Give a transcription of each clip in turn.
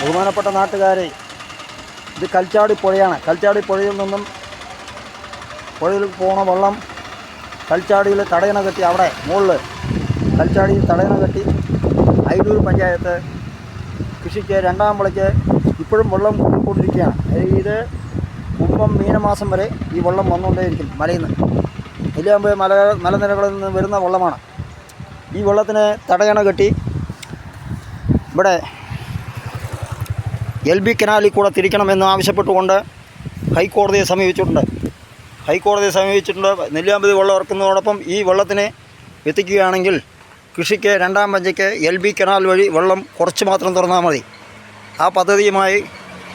ബഹുമാനപ്പെട്ട നാട്ടുകാരെ, ഇത് കൽച്ചാടി പുഴയാണ്. കൽച്ചാടി പുഴയിൽ നിന്നും പുഴയിൽ പോണ വെള്ളം കൽച്ചാടിയിൽ തടയണ കെട്ടി, അവിടെ മുകളിൽ കൽച്ചാടിയിൽ തടയണ കെട്ടി അയിരൂർ പഞ്ചായത്ത് കൃഷിക്ക് രണ്ടാം വിളയ്ക്ക് ഇപ്പോഴും വെള്ളം കൂടിക്കൊണ്ടിരിക്കുകയാണ്. ഇത് കുംഭം മീനമാസം വരെ ഈ വെള്ളം വന്നുകൊണ്ടേയിരിക്കും മലയിൽ നിന്ന്. ഇതിലാകുമ്പോൾ മലനിരകളിൽ നിന്ന് വരുന്ന വെള്ളമാണ്. ഈ വെള്ളത്തിന് തടയണ കെട്ടി ഇവിടെ LB കനാലിൽ കൂടെ തിരിക്കണമെന്ന് ആവശ്യപ്പെട്ടുകൊണ്ട് ഹൈക്കോടതിയെ സമീപിച്ചിട്ടുണ്ട്. നെല്ലിയാമ്പതി വെള്ളം ഇറക്കുന്നതോടൊപ്പം ഈ വെള്ളത്തിനെ എത്തിക്കുകയാണെങ്കിൽ കൃഷിക്ക് രണ്ടാം പഞ്ചയ്ക്ക് LB കനാൽ വഴി വെള്ളം കുറച്ച് മാത്രം തുറന്നാൽ മതി. ആ പദ്ധതിയുമായി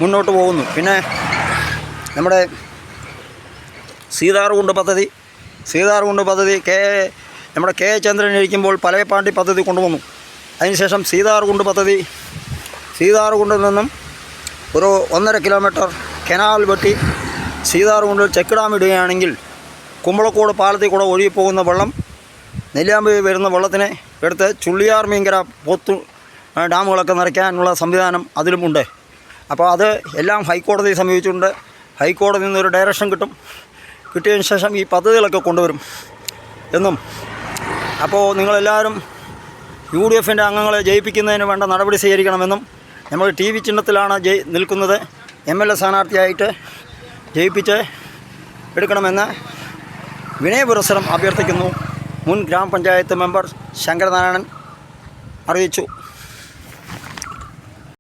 മുന്നോട്ട് പോകുന്നു. പിന്നെ നമ്മുടെ സീതാർകുണ്ട് പദ്ധതി നമ്മുടെ കെ ചന്ദ്രൻ ഇരിക്കുമ്പോൾ പലയപ്പാണ്ടി പദ്ധതി കൊണ്ടുവന്നു. അതിനുശേഷം സീതാർകുണ്ടിൽ നിന്നും ഒരു 1.5 കിലോമീറ്റർ കനാൽ വെട്ടി സീതാർകുണ്ടിൽ ചെക്ക് ഡാം ഇടുകയാണെങ്കിൽ കുമ്പളക്കോട് പാലത്തിൽ കൂടെ ഒഴുകിപ്പോകുന്ന വെള്ളം നെല്ലിയാമ്പതി വരുന്ന വെള്ളത്തിനെ എടുത്ത് ചുള്ളിയാർ മീങ്കര പോത്തു ഡാമുകളൊക്കെ നിറയ്ക്കാനുള്ള സംവിധാനം അതിലുമുണ്ട്. അപ്പോൾ അത് എല്ലാം ഹൈക്കോടതിയെ സമീപിച്ചിട്ടുണ്ട്. ഹൈക്കോടതിയിൽ നിന്നൊരു ഡയറക്ഷൻ കിട്ടിയതിന് ശേഷം ഈ പദ്ധതികളൊക്കെ കൊണ്ടുവരും എന്നും, അപ്പോൾ നിങ്ങളെല്ലാവരും UDFൻ്റെ അംഗങ്ങളെ ജയിപ്പിക്കുന്നതിന് വേണ്ട നടപടി സ്വീകരിക്കണമെന്നും, നമ്മൾ TV ചിഹ്നത്തിലാണ് നിൽക്കുന്നത്, MLA സ്ഥാനാർത്ഥിയായിട്ട് ജയിപ്പിച്ച് എടുക്കണമെന്ന് വിനയപുരസ്സരം അഭ്യർത്ഥിക്കുന്നു. മുൻ ഗ്രാമപഞ്ചായത്ത് മെമ്പർ ശങ്കരനാരായണൻ അറിയിച്ചു.